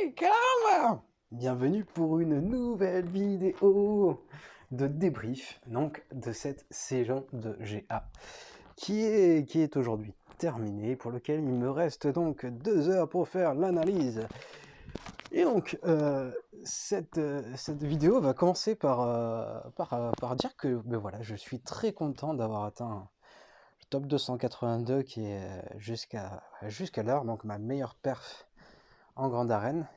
Hey, caramba! Bienvenue pour une nouvelle vidéo de débrief donc de cette saison de GA qui est aujourd'hui terminée, pour lequel il me reste donc 2 heures pour faire l'analyse. Et donc cette vidéo va commencer par dire que ben voilà, je suis très content d'avoir atteint le top 282 qui est jusqu'à l'heure, donc ma meilleure perf en grande arène.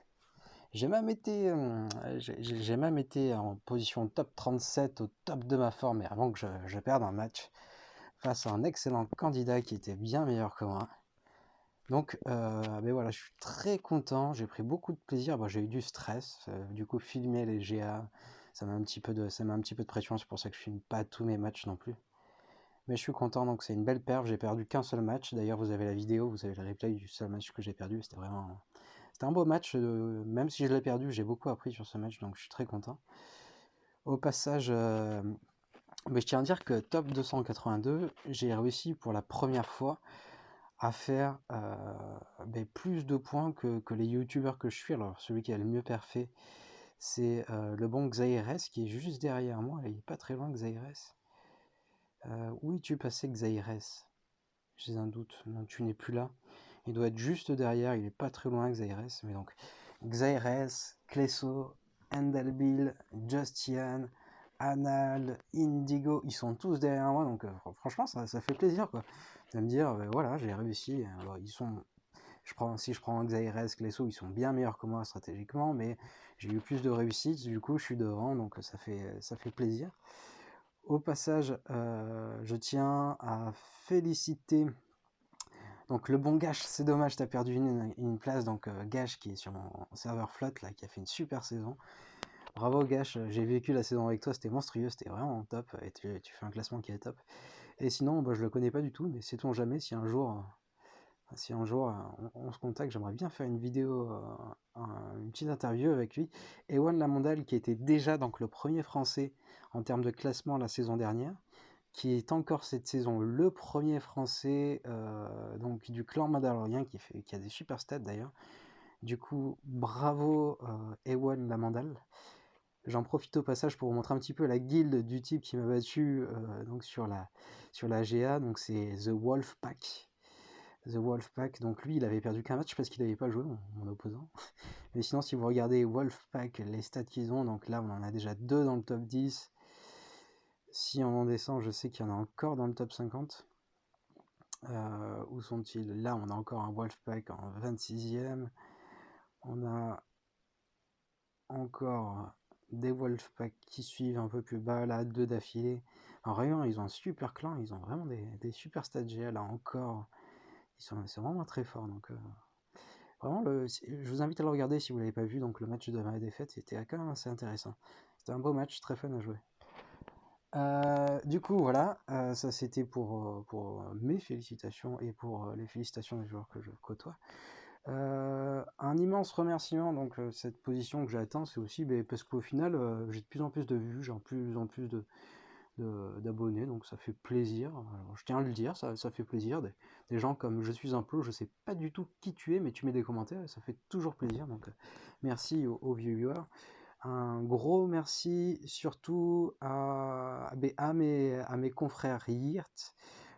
J'ai même été en position top 37 au top de ma forme, et avant que je perde un match face à un excellent candidat qui était bien meilleur que moi. Donc, mais voilà, je suis très content, j'ai pris beaucoup de plaisir. Bon, j'ai eu du stress, du coup, filmer les GA, ça met un petit peu de pression, c'est pour ça que je filme pas tous mes matchs non plus. Mais je suis content, donc c'est une belle perf, j'ai perdu qu'un seul match. D'ailleurs, vous avez la vidéo, vous avez le replay du seul match que j'ai perdu, c'était un beau match, même si je l'ai perdu, j'ai beaucoup appris sur ce match, donc je suis très content. Au passage, mais je tiens à dire que top 282, j'ai réussi pour la première fois à faire plus de points que les youtubeurs que je suis. Alors celui qui a le mieux perfé, c'est le bon Xaires qui est juste derrière moi, il est pas très loin Xaires. Où es-tu passé Xaires? J'ai un doute, non tu n'es plus là. Il doit être juste derrière, il est pas très loin Xaires, mais donc Xaires, Clesso, Endelbil, Justian, Anal, Indigo, ils sont tous derrière moi, donc franchement ça fait plaisir quoi. De me dire, voilà, j'ai réussi. Alors, si je prends Xaires, Clesso, ils sont bien meilleurs que moi stratégiquement, mais j'ai eu plus de réussite, du coup je suis devant, donc ça fait plaisir. Au passage, je tiens à féliciter donc le bon Gash, c'est dommage, t'as perdu une place, donc Gash qui est sur mon serveur Flat, là, qui a fait une super saison. Bravo Gash, j'ai vécu la saison avec toi, c'était monstrueux, c'était vraiment top, et tu fais un classement qui est top. Et sinon, je le connais pas du tout, mais sait-on jamais si un jour, on se contacte, j'aimerais bien faire une vidéo, une petite interview avec lui. Ewan Lamondal, qui était déjà donc le premier français en termes de classement la saison dernière, qui est encore cette saison le premier français donc du clan Mandalorien qui a des super stats d'ailleurs. Du coup, bravo Ewan Lamandal. J'en profite au passage pour vous montrer un petit peu la guilde du type qui m'a battu donc sur la GA, donc c'est The Wolf Pack. The Wolf Pack, donc lui il avait perdu qu'un match parce qu'il n'avait pas joué, mon opposant. Mais sinon, si vous regardez Wolf Pack, les stats qu'ils ont, donc là on en a déjà 2 dans le top 10. Si on en descend, je sais qu'il y en a encore dans le top 50. Où sont-ils? Là, on a encore un Wolfpack en 26e. On a encore des Wolfpack qui suivent un peu plus bas, là, 2 d'affilée. En rayon, ils ont un super clan, ils ont vraiment des super stats GA, là encore. C'est vraiment très fort. Donc, vraiment, je vous invite à le regarder si vous ne l'avez pas vu. Donc, le match de ma défaite, c'était quand même assez intéressant. C'était un beau match, très fun à jouer. Du coup, voilà, ça c'était pour mes félicitations et pour les félicitations des joueurs que je côtoie. Un immense remerciement, donc cette position que j'ai atteint, c'est aussi parce qu'au final, j'ai de plus en plus de vues, j'ai de plus en plus d'abonnés, donc ça fait plaisir. Alors, je tiens à le dire, ça fait plaisir. Des gens comme Je suis un plot, je sais pas du tout qui tu es, mais tu mets des commentaires et ça fait toujours plaisir. Donc merci aux viewers. Un gros merci surtout à mes confrères YIRT,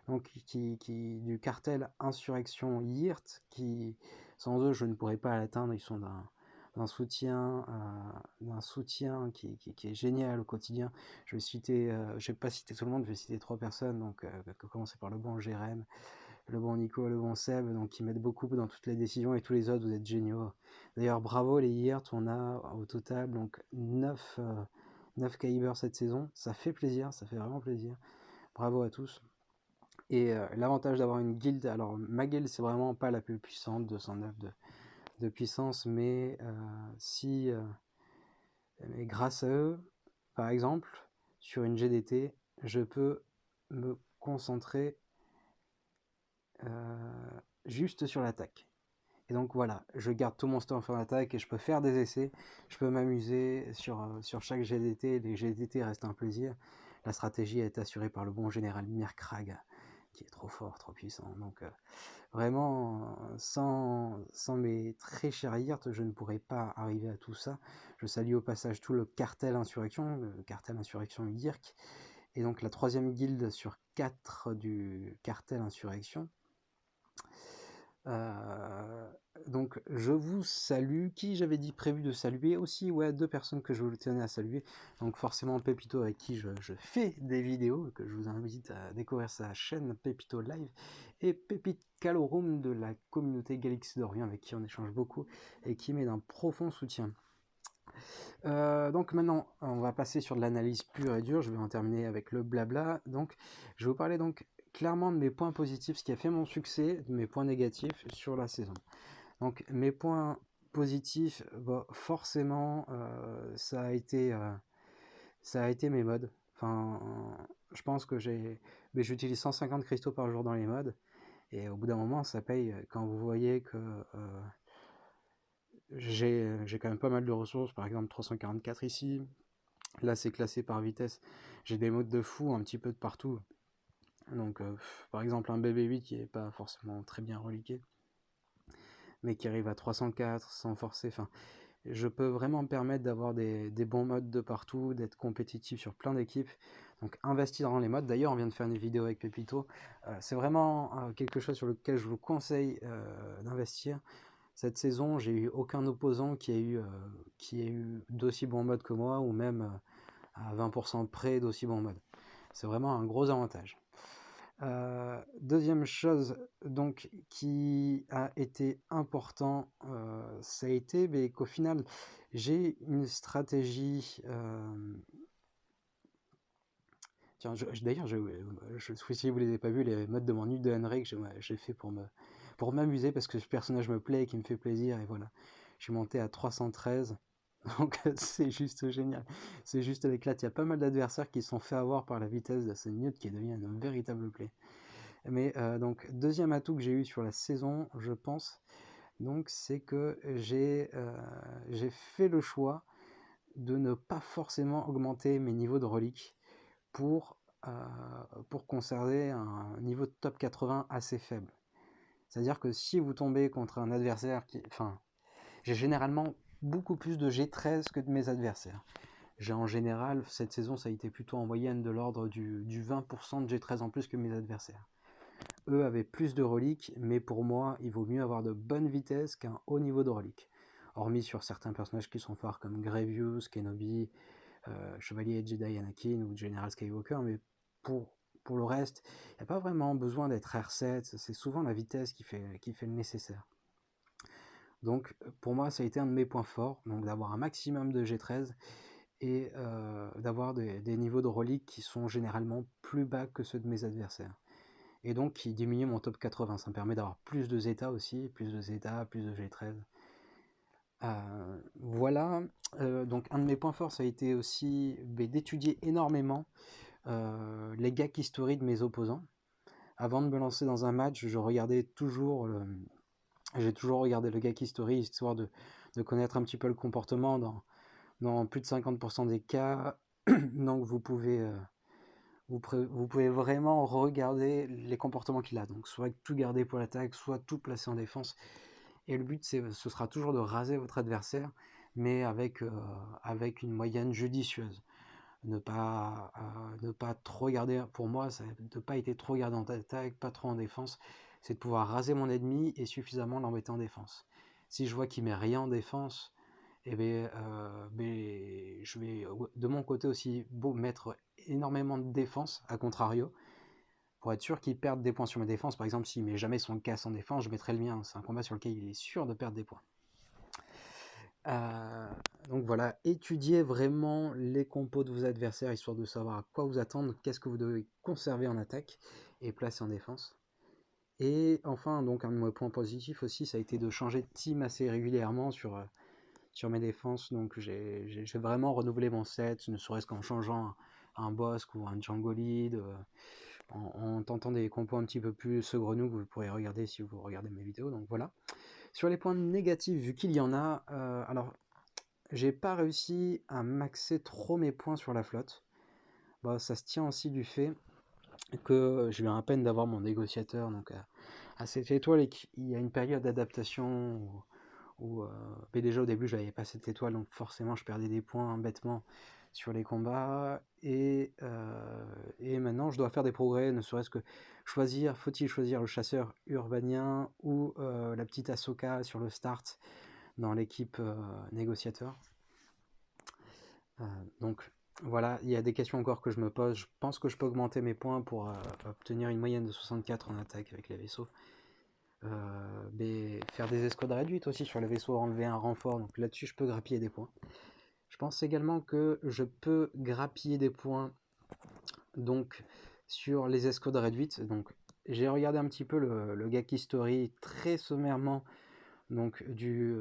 donc du cartel Insurrection YIRT, qui sans eux je ne pourrais pas l'atteindre. Ils sont d'un soutien, qui est génial au quotidien. Je vais pas citer tout le monde, je vais citer 3 personnes, donc commencer par le bon Jérém, le bon Nico, le bon Seb, donc qui m'aident beaucoup dans toutes les décisions, et tous les autres, vous êtes géniaux. D'ailleurs, bravo les Yeert, on a au total donc 9 calibers cette saison, ça fait plaisir, ça fait vraiment plaisir. Bravo à tous. Et l'avantage d'avoir une guilde, alors ma guilde c'est vraiment pas la plus puissante, 209 de puissance, mais mais grâce à eux, par exemple, sur une GDT, je peux me concentrer juste sur l'attaque. Et donc voilà, je garde tout mon stuff en attaque et je peux faire des essais, je peux m'amuser sur chaque GDT, les GDT restent un plaisir. La stratégie est assurée par le bon général Mirkrag, qui est trop fort, trop puissant. Donc vraiment, sans mes très chers yirts, je ne pourrais pas arriver à tout ça. Je salue au passage tout le cartel insurrection YIRK, et donc la 3e guilde sur 4 du cartel insurrection. Donc je vous salue. Qui j'avais dit prévu de saluer aussi? Ouais, 2 personnes que je vous tenais à saluer. Donc forcément Pépito, avec qui je fais des vidéos, que je vous invite à découvrir sa chaîne Pépito Live, et Pépite Calorum de la communauté Galaxy d'Orient, avec qui on échange beaucoup et qui m'est d'un profond soutien. Donc maintenant on va passer sur de l'analyse pure et dure. Je vais en terminer avec le blabla. Donc je vais vous parler donc clairement de mes points positifs, ce qui a fait mon succès, de mes points négatifs sur la saison. Donc mes points positifs, bah, forcément, ça a été mes mods. Enfin, je pense que j'utilise 150 cristaux par jour dans les mods, et au bout d'un moment, ça paye quand vous voyez que j'ai quand même pas mal de ressources. Par exemple, 344 ici. Là, c'est classé par vitesse. J'ai des mods de fou un petit peu de partout. Donc, par exemple, un BB8 qui n'est pas forcément très bien reliqué, mais qui arrive à 304 sans forcer. Enfin, je peux vraiment me permettre d'avoir des bons modes de partout, d'être compétitif sur plein d'équipes. Donc investir dans les modes. D'ailleurs, on vient de faire une vidéo avec Pépito. C'est vraiment quelque chose sur lequel je vous conseille d'investir. Cette saison, j'ai eu aucun opposant qui a eu d'aussi bons modes que moi, ou même à 20% près d'aussi bons modes. C'est vraiment un gros avantage. Deuxième chose donc qui a été important, ça a été qu'au final j'ai une stratégie. Tiens, d'ailleurs, si vous les avez pas vus, les modes de mon Elden Ring, j'ai fait pour m'amuser, parce que ce personnage me plaît et qui me fait plaisir, et voilà. Je suis monté à 313. Donc c'est juste génial, c'est juste l'éclat. Il y a pas mal d'adversaires qui se sont fait avoir par la vitesse de ce Newt qui devient une véritable plaie. Mais donc deuxième atout que j'ai eu sur la saison, je pense, donc c'est que j'ai fait le choix de ne pas forcément augmenter mes niveaux de reliques pour conserver un niveau de top 80 assez faible. C'est-à-dire que si vous tombez contre un adversaire j'ai généralement beaucoup plus de G13 que de mes adversaires. J'ai en général, cette saison, ça a été plutôt en moyenne de l'ordre du 20% de G13 en plus que mes adversaires. Eux avaient plus de reliques, mais pour moi, il vaut mieux avoir de bonnes vitesses qu'un haut niveau de reliques. Hormis sur certains personnages qui sont forts comme Grievous, Kenobi, Chevalier Jedi Anakin ou General Skywalker, mais pour le reste, il n'y a pas vraiment besoin d'être R7, c'est souvent la vitesse qui fait le nécessaire. Donc pour moi, ça a été un de mes points forts, donc d'avoir un maximum de G13 et d'avoir des niveaux de reliques qui sont généralement plus bas que ceux de mes adversaires. Et donc qui diminue mon top 80, ça me permet d'avoir plus de Zeta aussi, plus de Zeta, plus de G13. Voilà, donc un de mes points forts, ça a été aussi d'étudier énormément les gags history de mes opposants. Avant de me lancer dans un match, j'ai toujours regardé le gag history, histoire de connaître un petit peu le comportement dans plus de 50% des cas. Donc vous pouvez vraiment regarder les comportements qu'il a. Donc soit tout garder pour l'attaque, soit tout placer en défense. Et le but, ce sera toujours de raser votre adversaire, mais avec une moyenne judicieuse. Ne pas trop garder, pour moi, ça n'a pas été trop garder en attaque, pas trop en défense. C'est de pouvoir raser mon ennemi et suffisamment l'embêter en défense. Si je vois qu'il met rien en défense, je vais de mon côté aussi mettre énormément de défense, à contrario, pour être sûr qu'il perde des points sur mes défenses. Par exemple, s'il met jamais son casse en défense, je mettrai le mien. C'est un combat sur lequel il est sûr de perdre des points. Donc voilà, étudiez vraiment les compos de vos adversaires, histoire de savoir à quoi vous attendre, qu'est-ce que vous devez conserver en attaque et placer en défense. Et enfin, donc un de mes points positifs aussi, ça a été de changer de team assez régulièrement sur mes défenses. Donc j'ai vraiment renouvelé mon set, ne serait-ce qu'en changeant un Bossk ou un Django Lead, en tentant des compos un petit peu plus saugrenus que vous pourrez regarder si vous regardez mes vidéos. Donc voilà. Sur les points négatifs, vu qu'il y en a, alors j'ai pas réussi à maxer trop mes points sur la flotte. Bah, ça se tient aussi du fait que je viens à peine d'avoir mon négociateur donc à cette étoile et qu'il y a une période d'adaptation où mais déjà au début j'avais pas cette étoile donc forcément je perdais des points bêtement sur les combats et maintenant je dois faire des progrès, ne serait-ce que faut-il choisir le chasseur urbanien ou la petite Ahsoka sur le start dans l'équipe négociateur. Donc voilà, il y a des questions encore que je me pose. Je pense que je peux augmenter mes points pour obtenir une moyenne de 64 en attaque avec les vaisseaux. Mais faire des escouades réduites aussi sur les vaisseaux, enlever un renfort, donc là-dessus je peux grappiller des points. Je pense également que je peux grappiller des points donc sur les escouades réduites. Donc j'ai regardé un petit peu le Gak History très sommairement donc du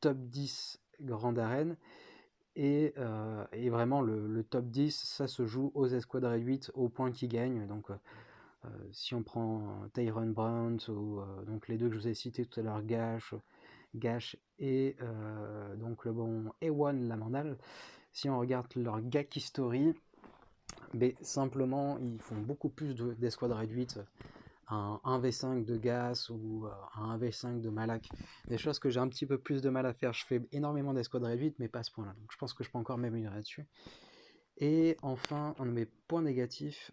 top 10 grande arène. Et vraiment le top 10 ça se joue aux escouades réduites au point qui gagnent. Donc si on prend Tyron Brown ou donc les deux que je vous ai cités tout à l'heure, Gash et donc le bon Ewan Lamandal, si on regarde leur Gak History, mais simplement ils font beaucoup plus d'escouades réduites, un 1v5 de Gas ou un 1v5 de Malak, des choses que j'ai un petit peu plus de mal à faire. Je fais énormément d'escouades réduites mais pas à ce point là, donc je pense que je peux encore m'améliorer là-dessus. Et enfin un de mes points négatifs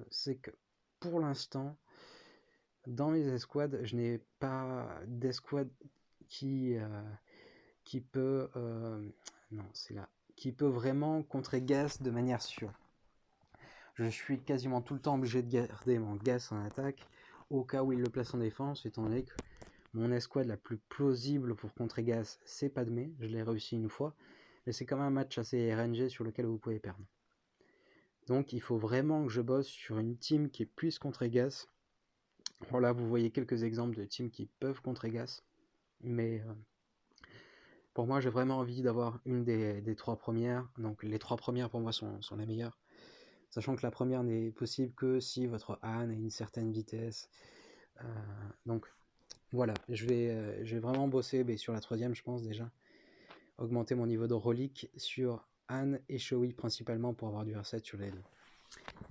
c'est que pour l'instant dans mes escouades je n'ai pas d'escouade qui peut non c'est là qui peut vraiment contrer Gas de manière sûre. Je suis quasiment tout le temps obligé de garder mon Gas en attaque au cas où il le place en défense, étant donné que mon escouade la plus plausible pour contrer Gas c'est Padmé. Je l'ai réussi une fois, mais c'est quand même un match assez RNG sur lequel vous pouvez perdre. Donc il faut vraiment que je bosse sur une team qui puisse contrer Gas. Voilà, vous voyez quelques exemples de teams qui peuvent contrer Gas, mais pour moi j'ai vraiment envie d'avoir une des trois premières. Donc les trois premières pour moi sont les meilleures, sachant que la première n'est possible que si votre âne a une certaine vitesse. Donc voilà, je vais vraiment bosser sur la troisième, je pense déjà. Augmenter mon niveau de relique sur Anne et Shoei principalement pour avoir du R7 sur les deux.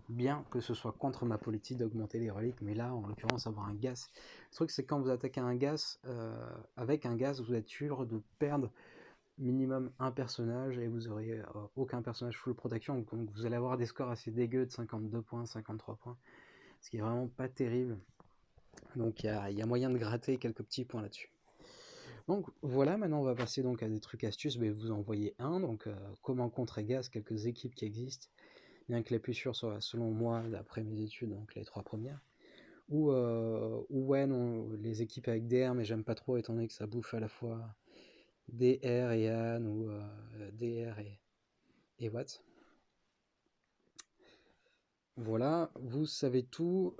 Bien que ce soit contre ma politique d'augmenter les reliques, mais là en l'occurrence avoir un Gas. Le truc c'est que quand vous attaquez un Gas, avec un Gas vous êtes sûr de perdre minimum un personnage et vous aurez aucun personnage full protection, donc vous allez avoir des scores assez dégueux de 52 points, 53 points, ce qui est vraiment pas terrible. Donc il y a moyen de gratter quelques petits points là-dessus. Donc voilà, maintenant on va passer donc à des trucs astuces, mais vous en voyez un, donc comment contrer Gas, quelques équipes qui existent, bien que les plus sûres soient selon moi, d'après mes études, donc les trois premières. Ou ouais, non, les équipes avec DR, mais j'aime pas trop étant donné que ça bouffe à la fois DR et Anne, ou DR et Watt. Voilà, vous savez tout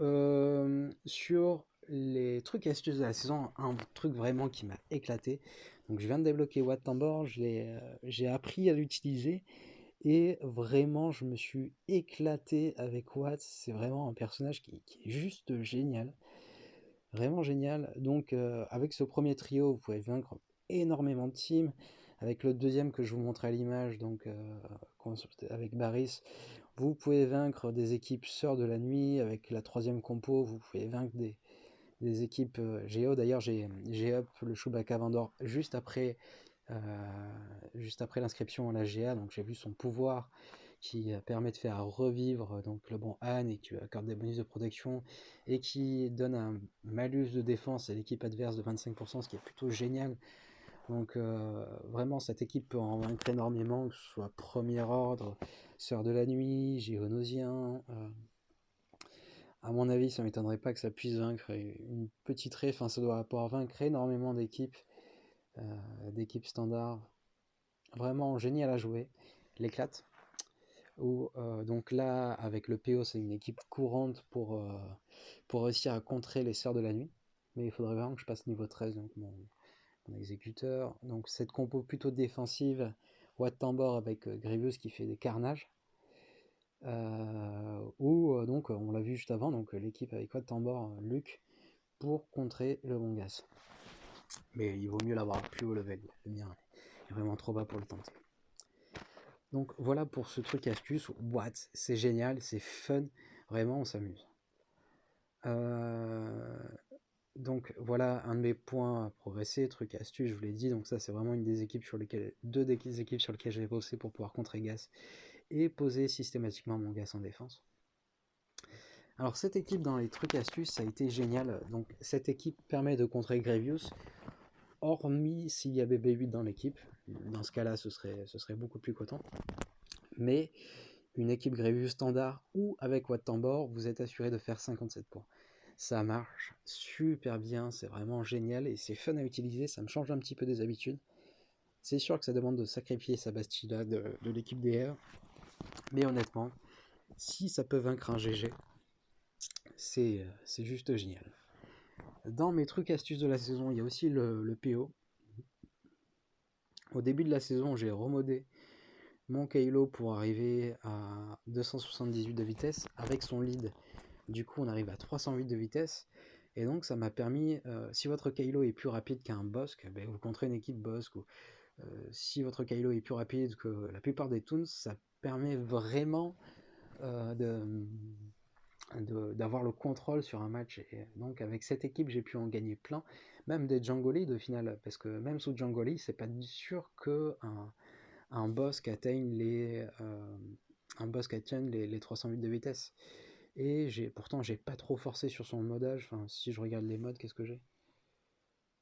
sur les trucs et astuces de la saison. Un truc vraiment qui m'a éclaté. Donc je viens de débloquer Watt Tambor, j'ai appris à l'utiliser et vraiment je me suis éclaté avec Watt. C'est vraiment un personnage qui est juste génial, vraiment génial. Donc avec ce premier trio, vous pouvez vaincre énormément de teams. Avec le deuxième que je vous montre à l'image, donc avec Baris, vous pouvez vaincre des équipes Sœurs de la Nuit. Avec la troisième compo, vous pouvez vaincre des équipes Géo. D'ailleurs, j'ai up le Chewbacca Vendor juste après l'inscription à la GA. Donc j'ai vu son pouvoir qui permet de faire revivre donc le bon Han et qui accorde des bonus de protection et qui donne un malus de défense à l'équipe adverse de 25%, ce qui est plutôt génial. Donc vraiment cette équipe peut en vaincre énormément, que ce soit Premier Ordre, Sœurs de la Nuit, Géonosiens. À mon avis, ça m'étonnerait pas que ça puisse vaincre une petite raie. Enfin, ça doit pouvoir vaincre énormément d'équipes standards. Vraiment génial à jouer. L'éclate. Donc là, avec le PO, c'est une équipe courante pour réussir à contrer les Sœurs de la Nuit. Mais il faudrait vraiment que je passe niveau 13, donc mon exécuteur. Donc cette compo plutôt défensive, Watt Tambor avec Grievous qui fait des carnages. Donc on l'a vu juste avant, donc l'équipe avec Watt Tambor, Luke, pour contrer le bon Gas. Mais il vaut mieux l'avoir plus haut level. Le mien est vraiment trop bas pour le tenter. Donc voilà pour ce truc astuce. Watt, c'est génial, c'est fun. Vraiment, on s'amuse. Donc voilà un de mes points à progresser, truc astuce, je vous l'ai dit. Donc ça, c'est vraiment une des équipes sur lesquelles, deux des équipes sur lesquelles j'ai bossé pour pouvoir contrer Gas et poser systématiquement mon Gas en défense. Alors cette équipe dans les trucs astuces, ça a été génial. Donc cette équipe permet de contrer Gravius, hormis s'il y a BB8 dans l'équipe. Dans ce cas-là, ce serait beaucoup plus coton. Mais une équipe Gravius standard ou avec Watt Tambor, vous êtes assuré de faire 57 points. Ça marche super bien, c'est vraiment génial et c'est fun à utiliser, ça me change un petit peu des habitudes. C'est sûr que ça demande de sacrifier sa Bastilla de l'équipe DR, mais honnêtement, si ça peut vaincre un GG, c'est juste génial. Dans mes trucs astuces de la saison, il y a aussi le PO. Au début de la saison, j'ai remodé mon Kylo pour arriver à 278 de vitesse avec son lead. Du coup, on arrive à 308 de vitesse. Et donc, ça m'a permis, si votre Kylo est plus rapide qu'un Bossk, ben, vous contrez une équipe Bossk. Ou, si votre Kylo est plus rapide que la plupart des Toons, ça permet vraiment d'avoir le contrôle sur un match. Et donc, avec cette équipe, j'ai pu en gagner plein. Même des Jungle Lead au final. Parce que même sous Jungle Lead, c'est pas sûr qu'un Bossk atteigne les 308 de vitesse. Et pourtant j'ai pas trop forcé sur son modage. Enfin, si je regarde les modes, qu'est-ce que j'ai?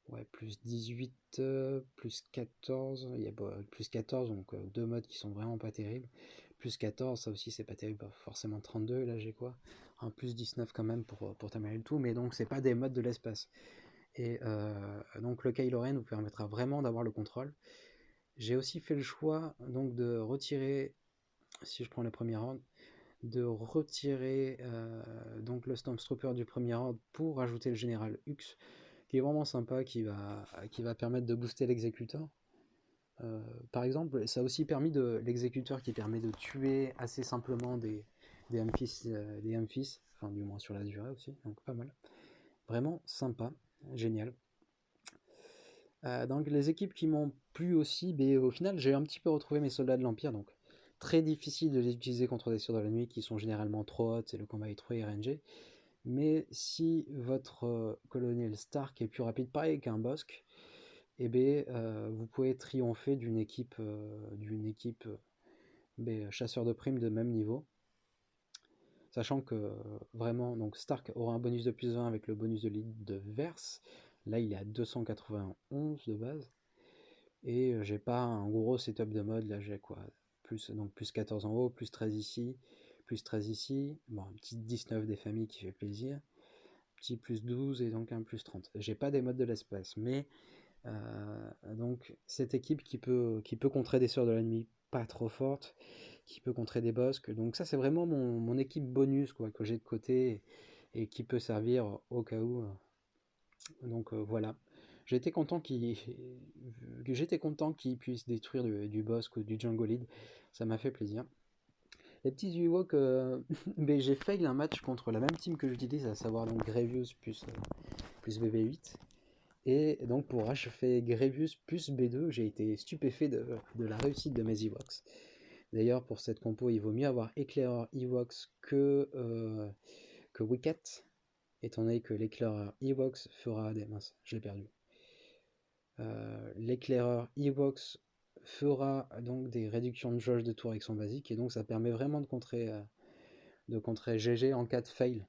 Ouais, plus 18, plus 14. Il y a plus 14, donc deux modes qui sont vraiment pas terribles. Plus 14, ça aussi c'est pas terrible, forcément 32. Là j'ai quoi? Un plus 19 quand même pour terminer le tout, mais donc c'est pas des modes de l'espace. Et donc le Kylo Ren vous permettra vraiment d'avoir le contrôle. J'ai aussi fait le choix donc de retirer, si je prends le premier ordre, de retirer donc le Stormtrooper du premier ordre pour ajouter le général Hux, qui est vraiment sympa, qui va permettre de booster l'exécuteur. Par exemple, ça a aussi permis l'exécuteur qui permet de tuer assez simplement des Amphis, enfin du moins sur la durée aussi, donc pas mal. Vraiment sympa, génial. Donc les équipes qui m'ont plu aussi, au final j'ai un petit peu retrouvé mes soldats de l'Empire, donc très difficile de les utiliser contre des sœurs de la nuit qui sont généralement trop hautes et le combat est trop RNG. Mais si votre colonel Stark est plus rapide, pareil qu'un Bossk, vous pouvez triompher d'une équipe, chasseur de primes de même niveau. Sachant que vraiment, donc Stark aura un bonus de plus 20 avec le bonus de lead de Verse. Là, il est à 291 de base. Et j'ai pas un gros setup de mode. Là, j'ai quoi? Donc plus 14 en haut, plus 13 ici, plus 13 ici. Bon, un petit 19 des familles qui fait plaisir. Petit plus 12 et donc un plus 30. J'ai pas des modes de l'espace, mais donc cette équipe qui peut contrer des sœurs de l'ennemi pas trop fortes, qui peut contrer des Bossk. Donc ça c'est vraiment mon équipe bonus quoi, que j'ai de côté et qui peut servir au cas où. Donc voilà. J'étais content qu'il puisse détruire du Bossk ou du Jungle Lead. Ça m'a fait plaisir. Les petits Ewoks, j'ai fail un match contre la même team que j'utilise, à savoir donc Gravius plus BB8. Et donc pour achever Gravius plus B2, j'ai été stupéfait de la réussite de mes Ewoks. D'ailleurs pour cette compo, il vaut mieux avoir éclaireur Ewoks que Wicket, étant donné que l'éclaireur Ewoks fera des... Mince, je l'ai perdu. L'éclaireur Ewoks fera donc des réductions de jauge de tour avec son basique, et donc ça permet vraiment de contrer GG en cas de fail.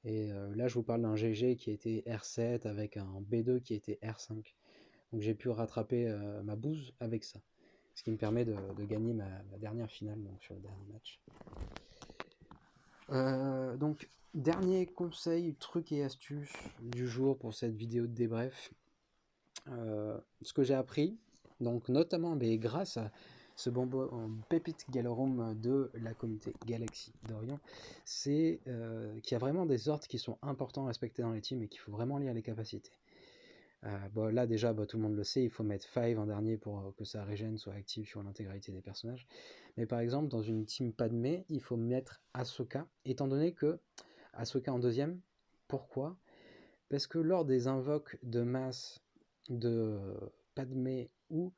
Et là je vous parle d'un GG qui était R7 avec un B2 qui était R5. Donc j'ai pu rattraper ma bouse avec ça. Ce qui me permet de gagner ma dernière finale donc, sur le dernier match. Donc dernier conseil, truc et astuce du jour pour cette vidéo de débrief. Ce que j'ai appris, donc notamment grâce à ce bonbon en pépite Galorum de la communauté Galaxy d'Orion, c'est qu'il y a vraiment des ordres qui sont importants à respecter dans les teams et qu'il faut vraiment lire les capacités. Là déjà tout le monde le sait, il faut mettre 5 en dernier pour que sa régène soit active sur l'intégralité des personnages. Mais par exemple dans une team Padmé, il faut mettre Ahsoka, étant donné que Ahsoka en deuxième. Pourquoi? Parce que lors des invoques de masse de Padmé ou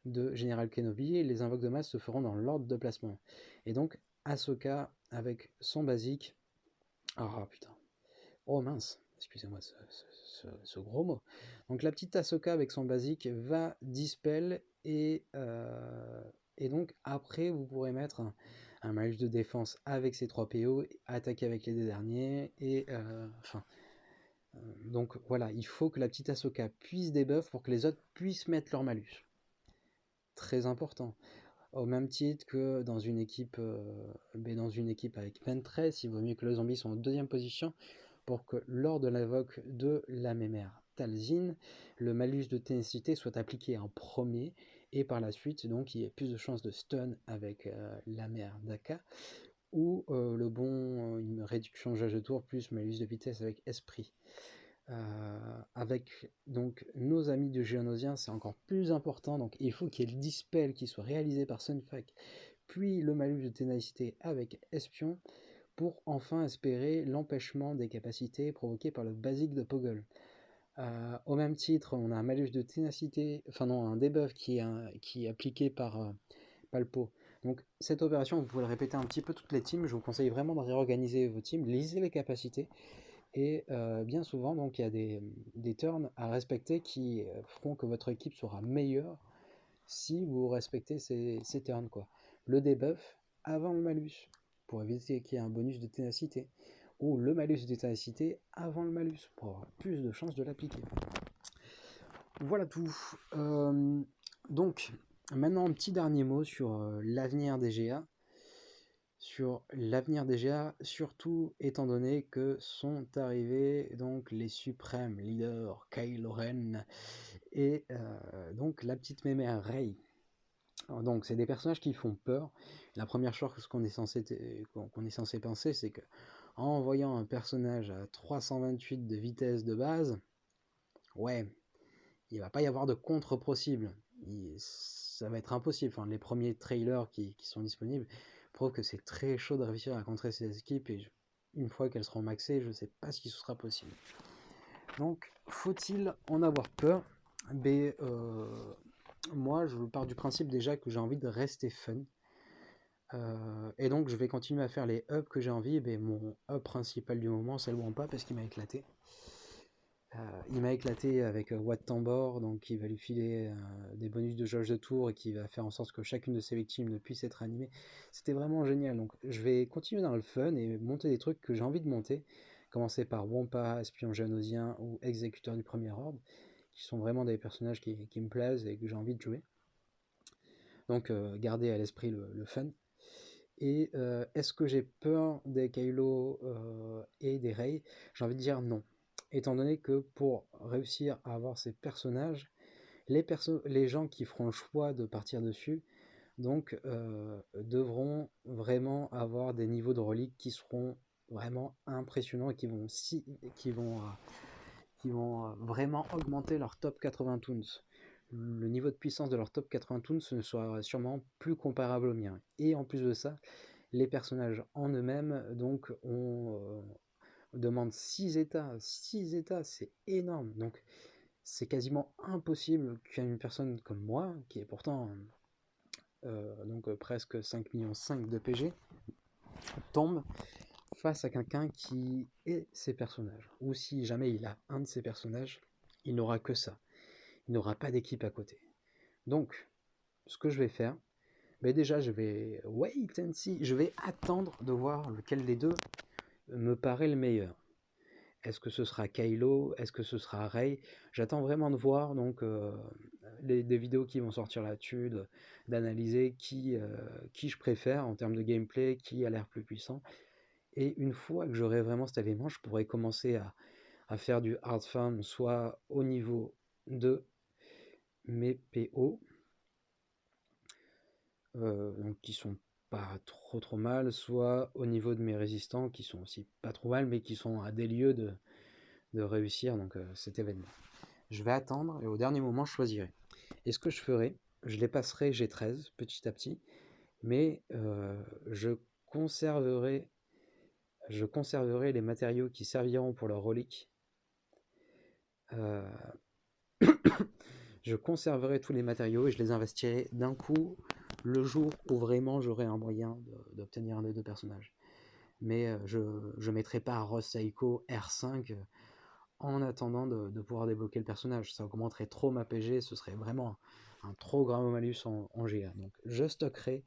de Général Kenobi, les invoques de masse se feront dans l'ordre de placement. Et donc Ahsoka avec son basique Ah putain. Oh mince, excusez-moi ce gros mot. Donc la petite Ahsoka avec son basique va dispel et donc après vous pourrez mettre un malus de défense avec ses 3 PO, attaquer avec les deux derniers et donc voilà, il faut que la petite Ahsoka puisse debuff pour que les autres puissent mettre leur malus. Très important. Au même titre que dans une équipe, avec Ventress, il vaut mieux que le zombie soit en deuxième position pour que lors de l'invoque de la mémère Talzin, le malus de ténacité soit appliqué en premier et par la suite, donc, il y ait plus de chances de stun avec la mère Daka ou une réduction de jauge de tour plus malus de vitesse avec esprit. Avec donc nos amis du Géonosien, c'est encore plus important, donc il faut qu'il y ait le dispel qui soit réalisé par Sunfac, puis le malus de ténacité avec espion, pour enfin espérer l'empêchement des capacités provoquées par le basique de Poggle. Au même titre, on a un malus de ténacité, un debuff qui est appliqué par Palpo. Donc cette opération, vous pouvez le répéter un petit peu toutes les teams, je vous conseille vraiment de réorganiser vos teams, lisez les capacités, et bien souvent, donc il y a des turns à respecter qui feront que votre équipe sera meilleure si vous respectez ces turns, quoi. Le debuff avant le malus, pour éviter qu'il y ait un bonus de ténacité, ou le malus de ténacité avant le malus, pour avoir plus de chances de l'appliquer. Voilà tout. Donc, maintenant un petit dernier mot sur l'avenir des GA. Surtout étant donné que sont arrivés donc les suprêmes leaders Kylo Ren et donc la petite mémère Rey. Alors, donc c'est des personnages qui font peur. La première chose qu'on est censé penser, c'est que en voyant un personnage à 328 de vitesse de base, ouais, il va pas y avoir de contre possible. Ça va être impossible. Enfin, les premiers trailers qui sont disponibles prouvent que c'est très chaud de réussir à contrer ces équipes, et une fois qu'elles seront maxées, je ne sais pas si ce sera possible. Donc, faut-il en avoir peur? Moi, je pars du principe déjà que j'ai envie de rester fun. Et donc, je vais continuer à faire les hubs que j'ai envie. Mon hub principal du moment, c'est le Wampa, parce qu'il m'a éclaté. Il m'a éclaté avec Watt Tambor, donc qui va lui filer des bonus de jauge de tour et qui va faire en sorte que chacune de ses victimes ne puisse être animée. C'était vraiment génial. Donc je vais continuer dans le fun et monter des trucs que j'ai envie de monter. Commencer par Wampa, Espion Géonosien ou Exécuteur du Premier Ordre, qui sont vraiment des personnages qui me plaisent et que j'ai envie de jouer. Donc garder à l'esprit le fun. Et est-ce que j'ai peur des Kylo et des Rey? J'ai envie de dire non. Étant donné que pour réussir à avoir ces personnages, les gens qui feront le choix de partir dessus, donc devront vraiment avoir des niveaux de reliques qui seront vraiment impressionnants et qui vont vraiment augmenter leur top 80 toons. Le niveau de puissance de leur top 80 toons ne sera sûrement plus comparable au mien. Et en plus de ça, les personnages en eux-mêmes donc demandent 6 états. 6 états, c'est énorme. Donc c'est quasiment impossible qu'une personne comme moi, qui est pourtant presque 5,5 millions de PG, tombe face à quelqu'un qui est ces personnages. Ou si jamais il a un de ces personnages, il n'aura que ça. Il n'aura pas d'équipe à côté. Donc, ce que je vais faire, déjà je vais wait and see, je vais attendre de voir lequel des deux me paraît le meilleur. Est-ce que ce sera Kylo? Est-ce que ce sera Rey? J'attends vraiment de voir donc des vidéos qui vont sortir là-dessus, d'analyser qui je préfère en termes de gameplay, qui a l'air plus puissant. Et une fois que j'aurai vraiment cet élément, je pourrai commencer à faire du hard farm, soit au niveau de mes PO, donc qui sont pas trop mal, soit au niveau de mes résistants qui sont aussi pas trop mal, mais qui sont à des lieux de réussir donc cet événement. Je vais attendre et au dernier moment je choisirai. Et ce que je ferai, je les passerai G13 petit à petit, mais je conserverai les matériaux qui serviront pour leur relique. Je conserverai tous les matériaux et je les investirai d'un coup le jour où vraiment j'aurai un moyen d'obtenir un des deux personnages. mais je mettrai pas Ross Saiko R5 en attendant de pouvoir débloquer le personnage. Ça augmenterait trop ma PG, ce serait vraiment un trop grand malus en GA. Donc je stockerai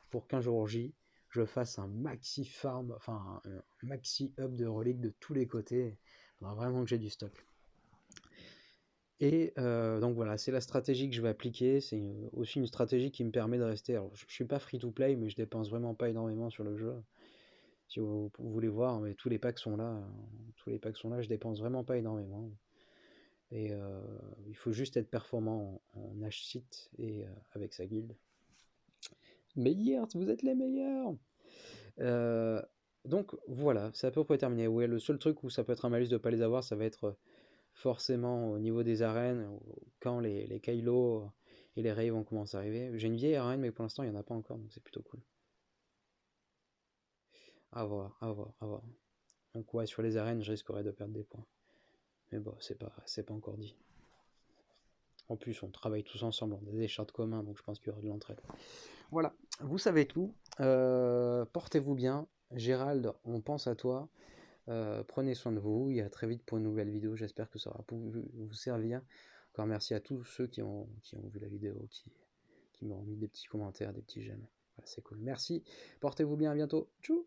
pour qu'un jour J, je fasse un maxi farm, enfin un maxi up de reliques de tous les côtés. Il faudra vraiment que j'ai du stock. Et donc voilà, c'est la stratégie que je vais appliquer. C'est aussi une stratégie qui me permet de rester. Alors, je suis pas free to play, mais je dépense vraiment pas énormément sur le jeu. Si vous voulez voir, mais tous les packs sont là. Tous les packs sont là. Je dépense vraiment pas énormément. Et il faut juste être performant en H-Sit et avec sa guilde. Meilleurs, vous êtes les meilleurs. Donc voilà, c'est à peu près terminé. Ouais, le seul truc où ça peut être un malus de ne pas les avoir, ça va être forcément au niveau des arènes, quand les Kylo et les Rey vont commencer à arriver. J'ai une vieille arène, mais pour l'instant, il n'y en a pas encore, donc c'est plutôt cool. À voir, à voir, à voir. Donc ouais, sur les arènes, je risquerais de perdre des points. Mais bon, c'est pas encore dit. En plus, on travaille tous ensemble, on a des chartes communs, donc je pense qu'il y aura de l'entraide. Voilà, vous savez tout. Portez-vous bien. Gérald, on pense à toi. Prenez soin de vous. Et à très vite pour une nouvelle vidéo. J'espère que ça aura pu vous servir. Encore merci à tous ceux qui ont vu la vidéo, qui m'ont mis des petits commentaires, des petits j'aime. Voilà, c'est cool. Merci. Portez-vous bien. À bientôt. Tchou.